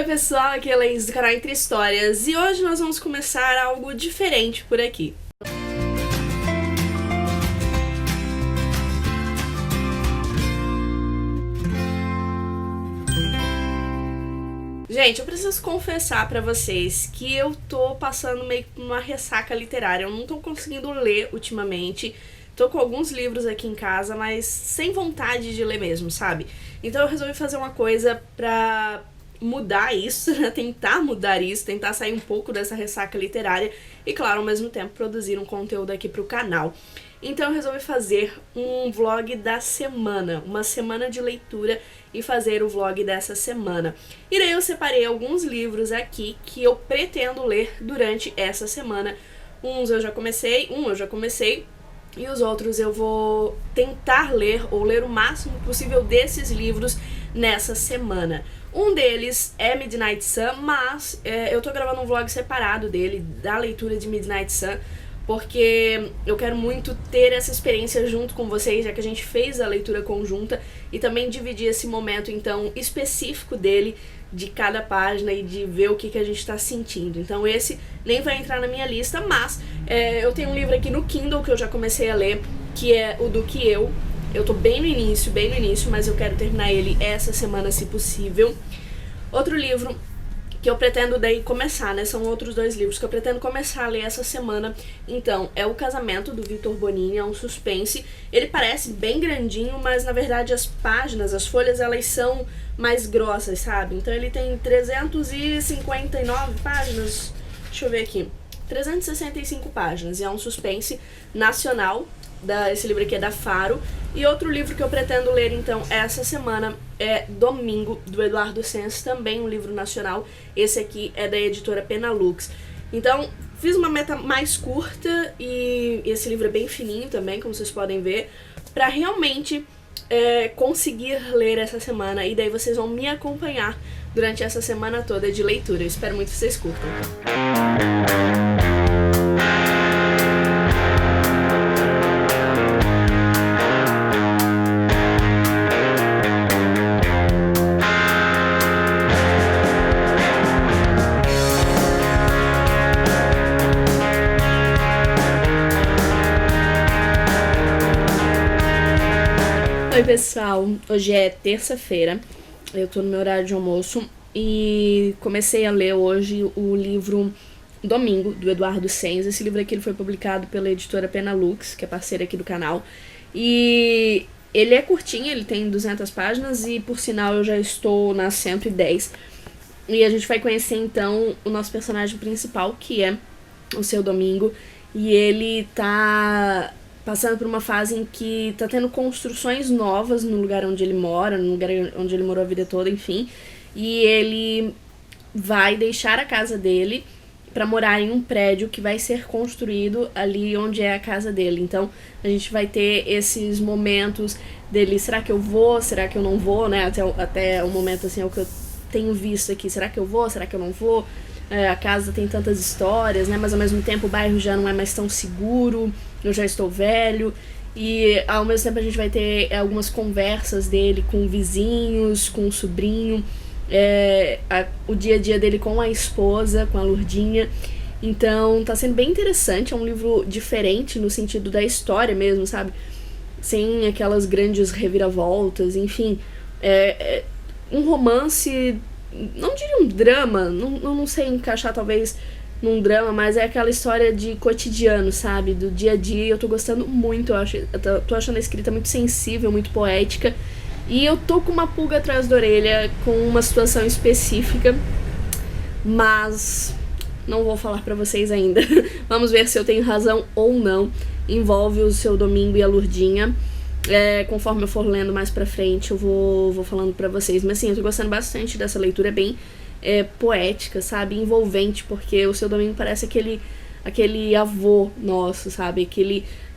pessoal, aqui é a Laís do canal Entre Histórias e hoje nós vamos começar algo diferente por aqui. Gente, eu preciso confessar pra vocês que eu tô passando meio que uma ressaca literária. Eu não tô conseguindo ler ultimamente. Tô com alguns livros aqui em casa, mas sem vontade de ler mesmo, sabe? Então eu resolvi fazer uma coisa pra mudar isso, né? Tentar mudar isso, tentar sair um pouco dessa ressaca literária e, claro, ao mesmo tempo produzir um conteúdo aqui pro canal. Então eu resolvi fazer um vlog da semana, uma semana de leitura e fazer o vlog dessa semana. E daí eu separei alguns livros aqui que eu pretendo ler durante essa semana. Um eu já comecei e os outros eu vou tentar ler ou ler o máximo possível desses livros nessa semana. Um deles é Midnight Sun, mas eu tô gravando um vlog separado dele, da leitura de Midnight Sun, porque eu quero muito ter essa experiência junto com vocês, já que a gente fez a leitura conjunta, e também dividir esse momento, então, específico dele, de cada página e de ver o que a gente tá sentindo. Então esse nem vai entrar na minha lista, mas eu tenho um livro aqui no Kindle que eu já comecei a ler, que é o Do Que Eu. Eu tô bem no início, mas eu quero terminar ele essa semana, se possível. Outro livro que eu pretendo daí começar, né? São outros dois livros que eu pretendo começar a ler essa semana. Então, é O Casamento, do Victor Bonini, é um suspense. Ele parece bem grandinho, mas na verdade as páginas, as folhas, elas são mais grossas, sabe? Então ele tem 359 páginas, deixa eu ver aqui, 365 páginas, e é um suspense nacional. Esse livro aqui é da Faro. E outro livro que eu pretendo ler, então, essa semana é Domingo, do Eduardo Sens, também um livro nacional. Esse aqui é da editora Penalux. Então, fiz uma meta mais curta, e esse livro é bem fininho também, como vocês podem ver, pra realmente conseguir ler essa semana. E daí vocês vão me acompanhar durante essa semana toda de leitura. Eu espero muito que vocês curtam. Oi pessoal, hoje é terça-feira, eu tô no meu horário de almoço e comecei a ler hoje o livro Domingo, do Eduardo Sens. Esse livro aqui ele foi publicado pela editora Penalux, que é parceira aqui do canal, e ele é curtinho, ele tem 200 páginas e, por sinal, eu já estou nas 110. E a gente vai conhecer então o nosso personagem principal, que é o Seu Domingo, e ele tá passando por uma fase em que tá tendo construções novas no lugar onde ele mora, no lugar onde ele morou a vida toda, enfim. E ele vai deixar a casa dele pra morar em um prédio que vai ser construído ali onde é a casa dele. Então a gente vai ter esses momentos dele, será que eu vou, será que eu não vou, né? Até o momento, assim, é o que eu tenho visto aqui, será que eu vou, será que eu não vou? A casa tem tantas histórias, né? Mas ao mesmo tempo o bairro já não é mais tão seguro, eu já estou velho. E ao mesmo tempo a gente vai ter algumas conversas dele com vizinhos, com o sobrinho, o dia a dia dele com a esposa, com a Lurdinha. Então tá sendo bem interessante, é um livro diferente no sentido da história mesmo, sabe? Sem aquelas grandes reviravoltas, enfim. É um romance, não diria um drama, não sei encaixar talvez num drama, mas é aquela história de cotidiano, sabe? Do dia a dia. Eu tô gostando muito, eu tô achando a escrita muito sensível, muito poética. E eu tô com uma pulga atrás da orelha com uma situação específica, mas não vou falar pra vocês ainda. Vamos ver se eu tenho razão ou não. Envolve o Seu Domingo e a Lurdinha. Conforme eu for lendo mais pra frente, eu vou falando pra vocês. Mas assim, eu tô gostando bastante dessa leitura, é bem poética, sabe? Envolvente, porque o Seu Domingo parece aquele avô nosso, sabe?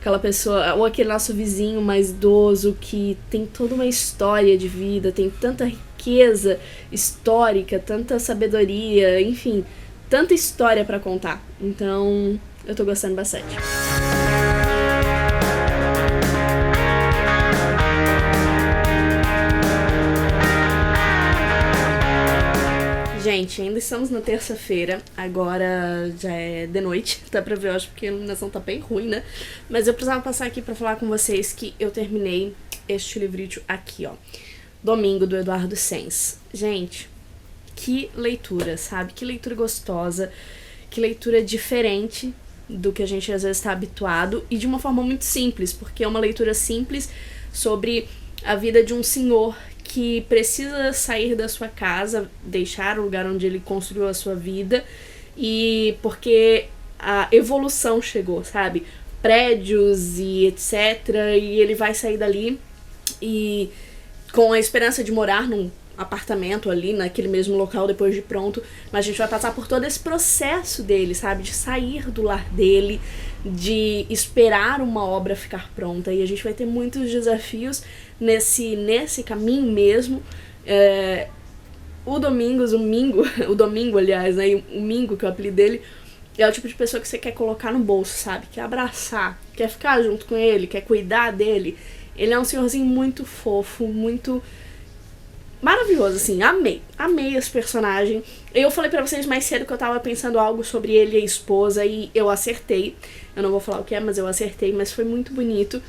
Aquela pessoa, ou aquele nosso vizinho mais idoso que tem toda uma história de vida, tem tanta riqueza histórica, tanta sabedoria, enfim, tanta história pra contar. Então, eu tô gostando bastante. Gente, ainda estamos na terça-feira, agora já é de noite, dá pra ver, eu acho, porque a iluminação tá bem ruim, né? Mas eu precisava passar aqui pra falar com vocês que eu terminei este livrinho aqui, ó. Domingo, do Eduardo Sens. Gente, que leitura, sabe? Que leitura gostosa, que leitura diferente do que a gente às vezes está habituado e de uma forma muito simples, porque é uma leitura simples sobre a vida de um senhor que precisa sair da sua casa, deixar o lugar onde ele construiu a sua vida, e porque a evolução chegou, sabe? Prédios e etc. E ele vai sair dali e com a esperança de morar num apartamento ali, naquele mesmo local depois de pronto, mas a gente vai passar por todo esse processo dele, sabe? De sair do lar dele, de esperar uma obra ficar pronta, e a gente vai ter muitos desafios nesse caminho mesmo. O Domingo, aliás, né? O Mingo, que é o apelido dele, é o tipo de pessoa que você quer colocar no bolso, sabe? Quer abraçar, quer ficar junto com ele, quer cuidar dele. Ele é um senhorzinho muito fofo, muito maravilhoso, assim, amei esse personagem. Eu falei pra vocês mais cedo que eu tava pensando algo sobre ele e a esposa, e eu acertei. Eu não vou falar o que é, mas eu acertei, mas foi muito bonito.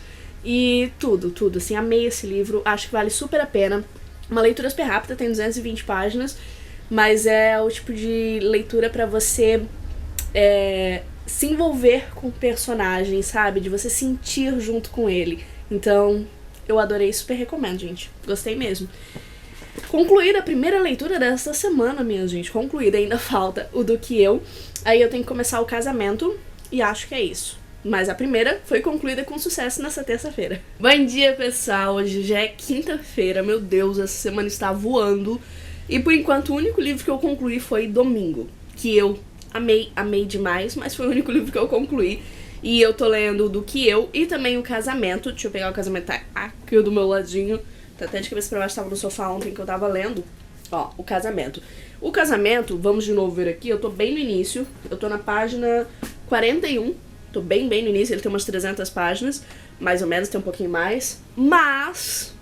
E tudo, assim, amei esse livro, acho que vale super a pena. Uma leitura super rápida, tem 220 páginas, mas é o tipo de leitura pra você se envolver com o personagem, sabe? De você sentir junto com ele. Então, eu adorei, super recomendo, gente. Gostei mesmo. Concluída a primeira leitura desta semana, minha gente. Concluída, ainda falta o Do Que Eu. Aí eu tenho que começar o casamento e acho que é isso. Mas a primeira foi concluída com sucesso nessa terça-feira. Bom dia, pessoal. Hoje já é quinta-feira. Meu Deus, essa semana está voando. E por enquanto o único livro que eu concluí foi Domingo, que eu amei demais, mas foi o único livro que eu concluí. E eu tô lendo Do Que Eu e também o Casamento. Deixa eu pegar o Casamento, tá aqui do meu ladinho. Tá até de cabeça pra baixo, tava no sofá ontem que eu tava lendo. Ó, o Casamento. O Casamento, vamos de novo ver aqui, eu tô bem no início. Eu tô na página 41. Tô bem no início, ele tem umas 300 páginas. Mais ou menos, tem um pouquinho mais. Mas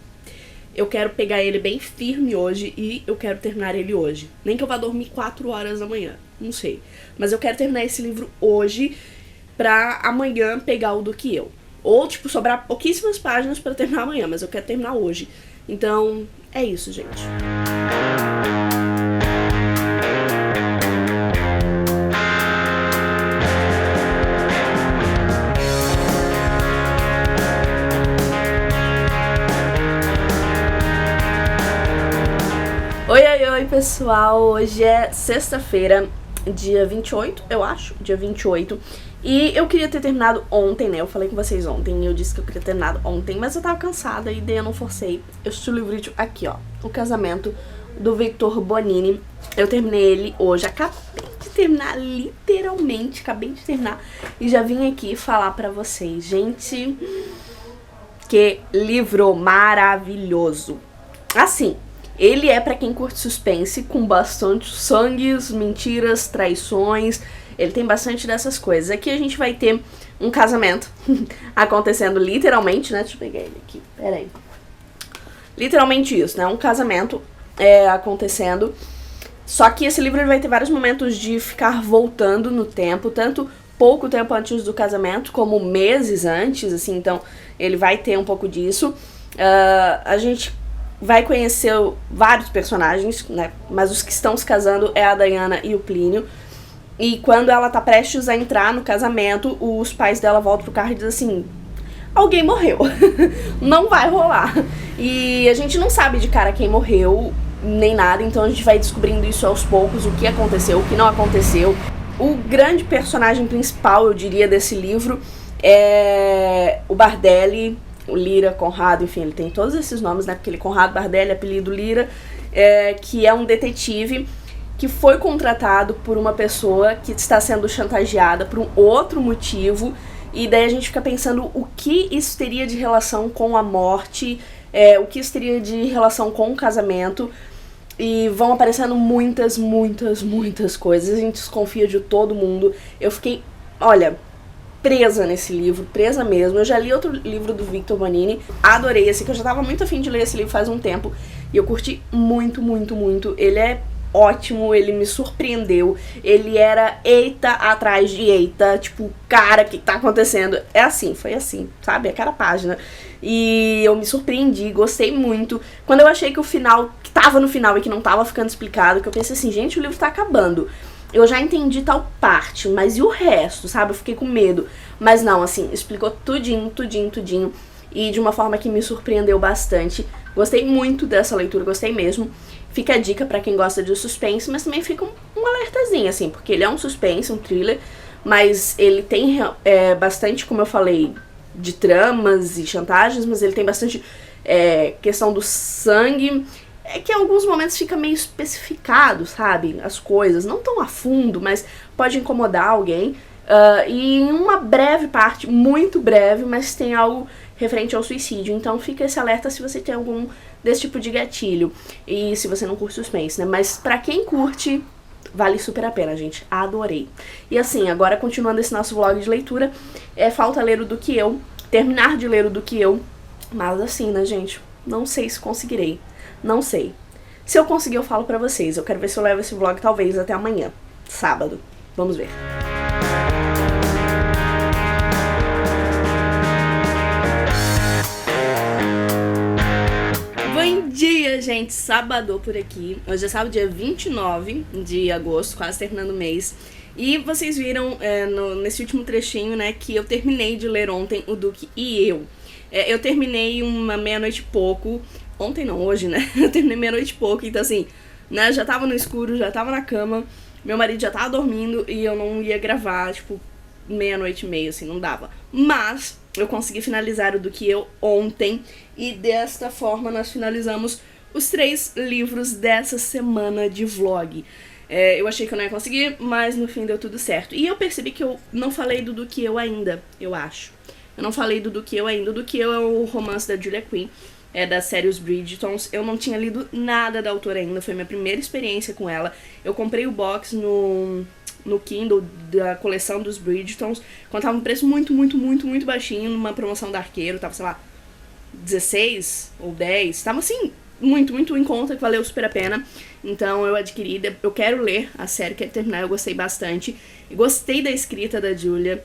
eu quero pegar ele bem firme hoje e eu quero terminar ele hoje. Nem que eu vá dormir 4 horas da manhã, não sei. Mas eu quero terminar esse livro hoje pra amanhã pegar o Do Que Eu. Ou, tipo, sobrar pouquíssimas páginas pra terminar amanhã, mas eu quero terminar hoje. Então, é isso, gente. Oi, pessoal. Hoje é sexta-feira, dia 28, eu acho, dia 28. E eu queria ter terminado ontem, né? Eu falei com vocês ontem e eu disse que eu queria ter terminado ontem, mas eu tava cansada e daí eu não forcei. Eu estou o livro aqui, ó, O Casamento, do Victor Bonini. Eu terminei ele hoje, acabei de terminar, literalmente, acabei de terminar. E já vim aqui falar pra vocês, gente, que livro maravilhoso. Assim, ele é pra quem curte suspense, com bastante sangues, mentiras, traições. Ele tem bastante dessas coisas. Aqui a gente vai ter um casamento acontecendo literalmente, né? Deixa eu pegar ele aqui, peraí. Literalmente isso, né? Um casamento acontecendo. Só que esse livro ele vai ter vários momentos de ficar voltando no tempo, tanto pouco tempo antes do casamento, como meses antes, assim. Então, ele vai ter um pouco disso. A gente vai conhecer vários personagens, né? Mas os que estão se casando é a Diana e o Plínio. E quando ela tá prestes a entrar no casamento, os pais dela voltam pro carro e dizem assim: alguém morreu, não vai rolar. E a gente não sabe de cara quem morreu, nem nada, então a gente vai descobrindo isso aos poucos, o que aconteceu, o que não aconteceu. O grande personagem principal, eu diria, desse livro é o Bardelli, o Lira, Conrado, enfim, ele tem todos esses nomes, né, porque ele é Conrado Bardelli, apelido Lira, que é um detetive que foi contratado por uma pessoa que está sendo chantageada por um outro motivo, e daí a gente fica pensando o que isso teria de relação com a morte, o que isso teria de relação com o casamento, e vão aparecendo muitas coisas, a gente desconfia de todo mundo. Eu fiquei, olha, presa nesse livro, presa mesmo. Eu já li outro livro do Victor Bonini, adorei esse, que eu já tava muito afim de ler esse livro faz um tempo, e eu curti muito. Ele é ótimo, ele me surpreendeu, ele era eita atrás de eita, tipo, cara, o que tá acontecendo? É assim, foi assim, sabe? É cada página. E eu me surpreendi, gostei muito. Quando eu achei que o final, que tava no final e que não tava ficando explicado, que eu pensei assim, gente, o livro tá acabando. Eu já entendi tal parte, mas e o resto, sabe? Eu fiquei com medo. Mas não, assim, explicou tudinho, tudinho, tudinho. E de uma forma que me surpreendeu bastante. Gostei muito dessa leitura, gostei mesmo. Fica a dica pra quem gosta de suspense, mas também fica um alertazinho, assim, porque ele é um suspense, um thriller, mas ele tem bastante, como eu falei, de tramas e chantagens, mas ele tem bastante questão do sangue, que em alguns momentos fica meio especificado, sabe, as coisas, não tão a fundo, mas pode incomodar alguém, e em uma breve parte, muito breve, mas tem algo referente ao suicídio, então fica esse alerta se você tem algum desse tipo de gatilho, e se você não curte suspense, né, mas pra quem curte, vale super a pena, gente, adorei. E assim, agora continuando esse nosso vlog de leitura, falta ler o Do Que Eu, terminar de ler o Do Que Eu, mas assim, né, gente, não sei se conseguirei, não sei. Se eu conseguir, eu falo pra vocês, eu quero ver se eu levo esse vlog talvez até amanhã, sábado, vamos ver. Bom dia, gente! Sábado por aqui. Hoje é sábado, dia 29 de agosto, quase terminando o mês. E vocês viram nesse último trechinho, né, que eu terminei de ler ontem o Duque e Eu. Eu terminei uma meia-noite e pouco. Ontem não, hoje, né? Eu terminei meia-noite e pouco, então assim, né, já tava no escuro, já tava na cama. Meu marido já tava dormindo e eu não ia gravar, tipo, meia-noite e meia, assim, não dava. Mas eu consegui finalizar o Do Que Eu ontem e desta forma nós finalizamos os 3 livros dessa semana de vlog. Eu achei que eu não ia conseguir, mas no fim deu tudo certo. E eu percebi que eu não falei do Que Eu ainda, eu acho. Eu não falei do Que Eu ainda. O Do Que Eu é o romance da Julia Quinn, da série Os Bridgertons. Eu não tinha lido nada da autora ainda, foi minha primeira experiência com ela. Eu comprei o box no Kindle da coleção dos Bridgertons, quando tava um preço muito, muito, muito, muito baixinho, numa promoção da Arqueiro, tava, sei lá, 16 ou 10, tava assim, muito, muito em conta, que valeu super a pena. Então eu adquiri, eu quero ler a série, quero terminar, eu gostei bastante. E gostei da escrita da Julia.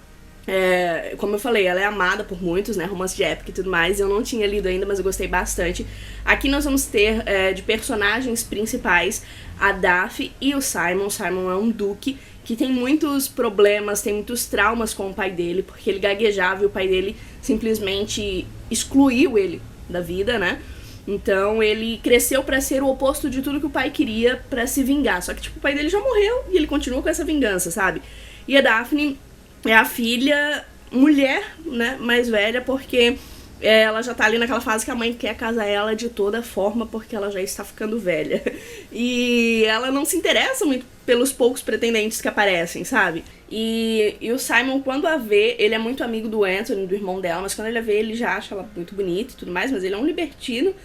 Como eu falei, ela é amada por muitos, né, romance de época e tudo mais. Eu não tinha lido ainda, mas eu gostei bastante. Aqui nós vamos ter de personagens principais a Daphne e o Simon. O Simon é um duque que tem muitos problemas, tem muitos traumas com o pai dele, porque ele gaguejava e o pai dele simplesmente excluiu ele da vida, né? Então ele cresceu pra ser o oposto de tudo que o pai queria pra se vingar. Só que tipo, o pai dele já morreu e ele continua com essa vingança, sabe? E a Daphne é a filha, mulher, né, mais velha, porque ela já tá ali naquela fase que a mãe quer casar ela de toda forma, porque ela já está ficando velha. E ela não se interessa muito pelos poucos pretendentes que aparecem, sabe? E o Simon, quando a vê, ele é muito amigo do Anthony, do irmão dela, mas quando ele a vê, ele já acha ela muito bonita e tudo mais, mas ele é um libertino.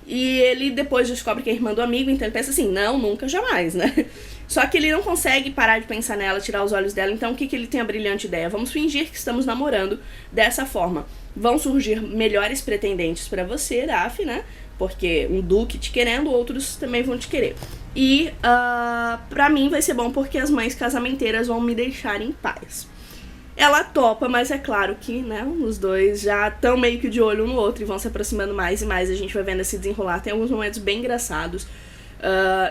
E ele depois descobre que é irmã do amigo, então ele pensa assim, não, nunca, jamais, né? Só que ele não consegue parar de pensar nela, tirar os olhos dela, então o que ele tem a brilhante ideia? Vamos fingir que estamos namorando dessa forma. Vão surgir melhores pretendentes pra você, Daphne, né? Porque um duque te querendo, outros também vão te querer. E pra mim vai ser bom porque as mães casamenteiras vão me deixar em paz. Ela topa, mas é claro que, né, os dois já estão meio que de olho um no outro e vão se aproximando mais e mais. A gente vai vendo esse desenrolar. Tem alguns momentos bem engraçados.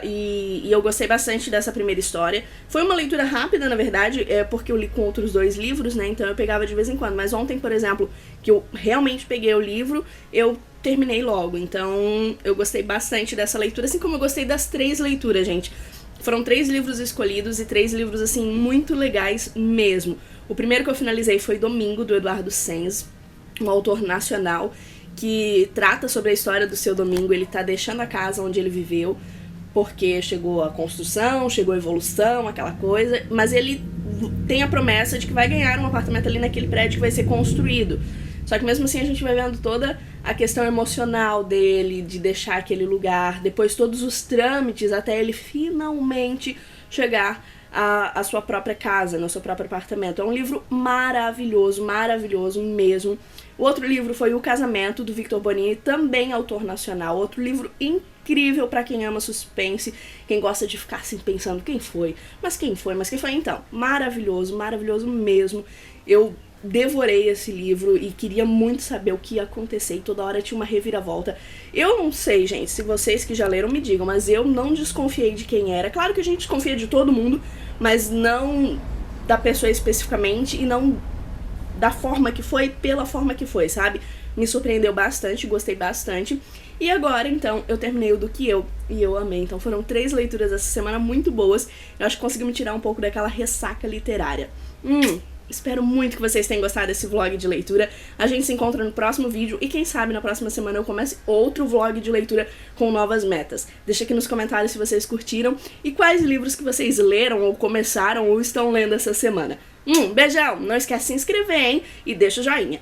E eu gostei bastante dessa primeira história. Foi uma leitura rápida, na verdade, porque eu li com outros 2 livros, né, então eu pegava de vez em quando. Mas ontem, por exemplo, que eu realmente peguei o livro, eu terminei logo. Então eu gostei bastante dessa leitura, assim como eu gostei das 3 leituras, gente. Foram 3 livros escolhidos e 3 livros, assim, muito legais mesmo. O primeiro que eu finalizei foi Domingo, do Eduardo Sens, um autor nacional que trata sobre a história do seu Domingo. Ele tá deixando a casa onde ele viveu, porque chegou a construção, chegou a evolução, aquela coisa, mas ele tem a promessa de que vai ganhar um apartamento ali naquele prédio que vai ser construído. Só que mesmo assim a gente vai vendo toda a questão emocional dele, de deixar aquele lugar, depois todos os trâmites até ele finalmente chegar à sua própria casa, no seu próprio apartamento. É um livro maravilhoso, maravilhoso mesmo. O outro livro foi O Casamento, do Victor Bonini, também autor nacional. Outro livro incrível incrível pra quem ama suspense, quem gosta de ficar assim pensando quem foi, mas quem foi, mas quem foi. Então, maravilhoso, maravilhoso mesmo. Eu devorei esse livro e queria muito saber o que ia acontecer, e toda hora tinha uma reviravolta. Eu não sei, gente, se vocês que já leram me digam, mas eu não desconfiei de quem era. Claro que a gente desconfia de todo mundo, mas não da pessoa especificamente, e não da forma que foi, pela forma que foi, sabe? Me surpreendeu bastante, gostei bastante. E agora, então, eu terminei o Do Que Eu, e eu amei. Então foram 3 leituras essa semana muito boas. Eu acho que consegui me tirar um pouco daquela ressaca literária. Espero muito que vocês tenham gostado desse vlog de leitura. A gente se encontra no próximo vídeo e quem sabe na próxima semana eu comece outro vlog de leitura com novas metas. Deixa aqui nos comentários se vocês curtiram e quais livros que vocês leram ou começaram ou estão lendo essa semana. Beijão! Não esquece de se inscrever, hein? E deixa o joinha.